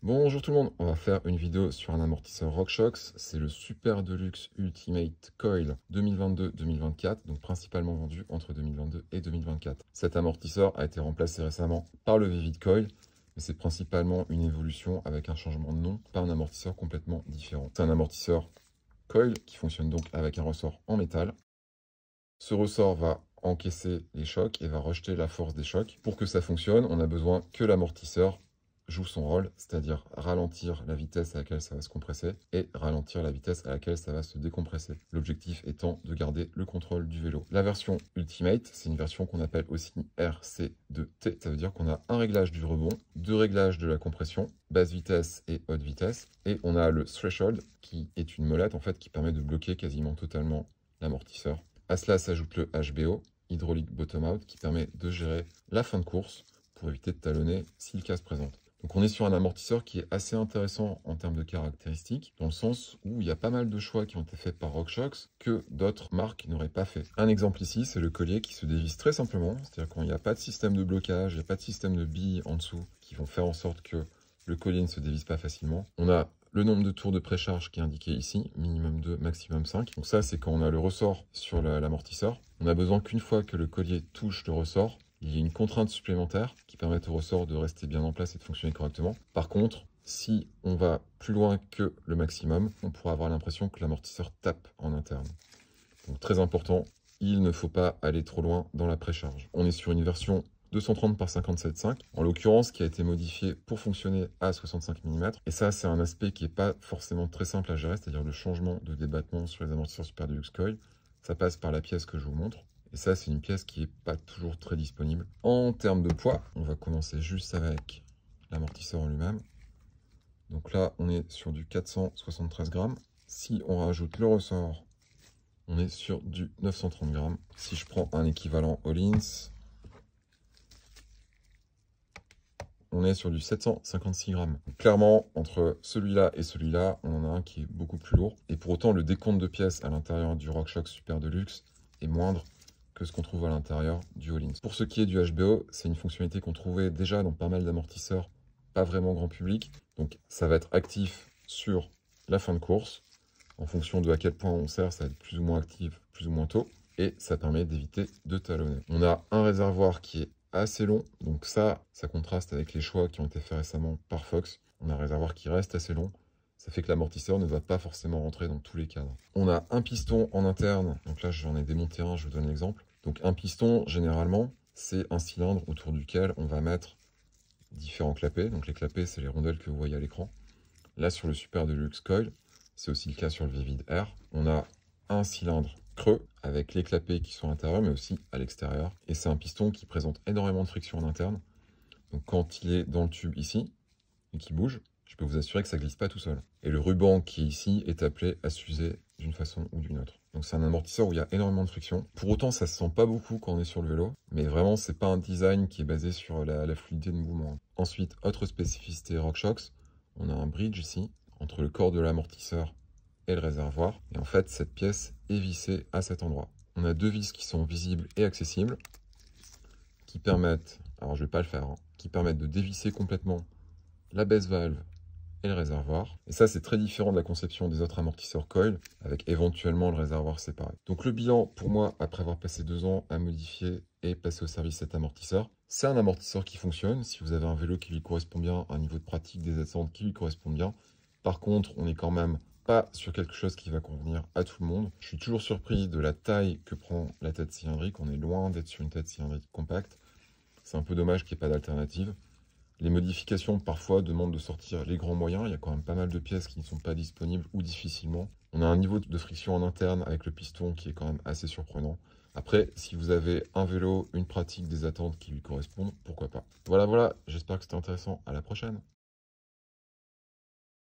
Bonjour tout le monde, on va faire une vidéo sur un amortisseur RockShox. C'est le Super Deluxe Ultimate Coil 2022-2024, donc principalement vendu entre 2022 et 2024. Cet amortisseur a été remplacé récemment par le Vivid Coil, mais c'est principalement une évolution avec un changement de nom, pas un amortisseur complètement différent. C'est un amortisseur coil qui fonctionne donc avec un ressort en métal. Ce ressort va encaisser les chocs et va rejeter la force des chocs. Pour que ça fonctionne, on a besoin que l'amortisseur joue son rôle, c'est-à-dire ralentir la vitesse à laquelle ça va se compresser et ralentir la vitesse à laquelle ça va se décompresser. L'objectif étant de garder le contrôle du vélo. La version Ultimate, c'est une version qu'on appelle aussi RC2T. Ça veut dire qu'on a un réglage du rebond, deux réglages de la compression, basse vitesse et haute vitesse. Et on a le Threshold qui est une molette en fait qui permet de bloquer quasiment totalement l'amortisseur. À cela s'ajoute le HBO, Hydraulic Bottom Out, qui permet de gérer la fin de course pour éviter de talonner si le cas se présente. Donc on est sur un amortisseur qui est assez intéressant en termes de caractéristiques, dans le sens où il y a pas mal de choix qui ont été faits par RockShox que d'autres marques n'auraient pas fait. Un exemple ici, c'est le collier qui se dévisse très simplement, c'est-à-dire quand il n'y a pas de système de blocage, il n'y a pas de système de billes en dessous qui vont faire en sorte que le collier ne se dévisse pas facilement. On a le nombre de tours de précharge qui est indiqué ici, minimum 2, maximum 5. Donc ça, c'est quand on a le ressort sur l'amortisseur. On a besoin qu'une fois que le collier touche le ressort, il y a une contrainte supplémentaire qui permet au ressort de rester bien en place et de fonctionner correctement. Par contre, si on va plus loin que le maximum, on pourra avoir l'impression que l'amortisseur tape en interne. Donc très important, il ne faut pas aller trop loin dans la précharge. On est sur une version 230 par 57,5, en l'occurrence qui a été modifié pour fonctionner à 65 mm. Et ça, c'est un aspect qui n'est pas forcément très simple à gérer, c'est-à-dire le changement de débattement sur les amortisseurs Super Deluxe Coil. Ça passe par la pièce que je vous montre. Et ça, c'est une pièce qui n'est pas toujours très disponible. En termes de poids, on va commencer juste avec l'amortisseur en lui-même. Donc là, on est sur du 473 grammes. Si on rajoute le ressort, on est sur du 930 grammes. Si je prends un équivalent Öhlins, on est sur du 756 grammes. Donc, clairement, entre celui-là et celui-là, on en a un qui est beaucoup plus lourd. Et pour autant, le décompte de pièces à l'intérieur du RockShox Super Deluxe est moindre que ce qu'on trouve à l'intérieur du Öhlins. Pour ce qui est du HBO, c'est une fonctionnalité qu'on trouvait déjà dans pas mal d'amortisseurs, pas vraiment grand public. Donc ça va être actif sur la fin de course. En fonction de à quel point on sert, ça va être plus ou moins actif, plus ou moins tôt. Et ça permet d'éviter de talonner. On a un réservoir qui est assez long, donc ça contraste avec les choix qui ont été faits récemment par Fox. On a un réservoir qui reste assez long. Ça fait que l'amortisseur ne va pas forcément rentrer dans tous les cadres. On a un piston en interne, donc là j'en ai démonté un, je vous donne l'exemple. Donc un piston, généralement, c'est un cylindre autour duquel on va mettre différents clapets. Donc les clapets, c'est les rondelles que vous voyez à l'écran. Là sur le Super Deluxe Coil, c'est aussi le cas sur le Vivid Air. On a un cylindre creux avec les clapets qui sont à l'intérieur, mais aussi à l'extérieur. Et c'est un piston qui présente énormément de friction en interne. Donc quand il est dans le tube ici, et qui bouge, je peux vous assurer que ça ne glisse pas tout seul. Et le ruban qui est ici est appelé à s'user d'une façon ou d'une autre. Donc c'est un amortisseur où il y a énormément de friction. Pour autant, ça se sent pas beaucoup quand on est sur le vélo, mais vraiment, c'est pas un design qui est basé sur la fluidité de mouvement. Ensuite, autre spécificité RockShox, on a un bridge ici, entre le corps de l'amortisseur et le réservoir. Et en fait, cette pièce est vissée à cet endroit. On a deux vis qui sont visibles et accessibles, qui permettent, alors je vais pas le faire, qui permettent de dévisser complètement la baisse valve et le réservoir. Et ça, c'est très différent de la conception des autres amortisseurs coil, avec éventuellement le réservoir séparé. Donc le bilan, pour moi, après avoir passé 2 ans à modifier et passer au service cet amortisseur, c'est un amortisseur qui fonctionne. Si vous avez un vélo qui lui correspond bien, un niveau de pratique des descentes qui lui correspond bien. Par contre, on n'est quand même pas sur quelque chose qui va convenir à tout le monde. Je suis toujours surpris de la taille que prend la tête cylindrique. On est loin d'être sur une tête cylindrique compacte. C'est un peu dommage qu'il n'y ait pas d'alternative. Les modifications parfois demandent de sortir les grands moyens, il y a quand même pas mal de pièces qui ne sont pas disponibles ou difficilement. On a un niveau de friction en interne avec le piston qui est quand même assez surprenant. Après, si vous avez un vélo, une pratique, des attentes qui lui correspondent, pourquoi pas. Voilà, j'espère que c'était intéressant, à la prochaine.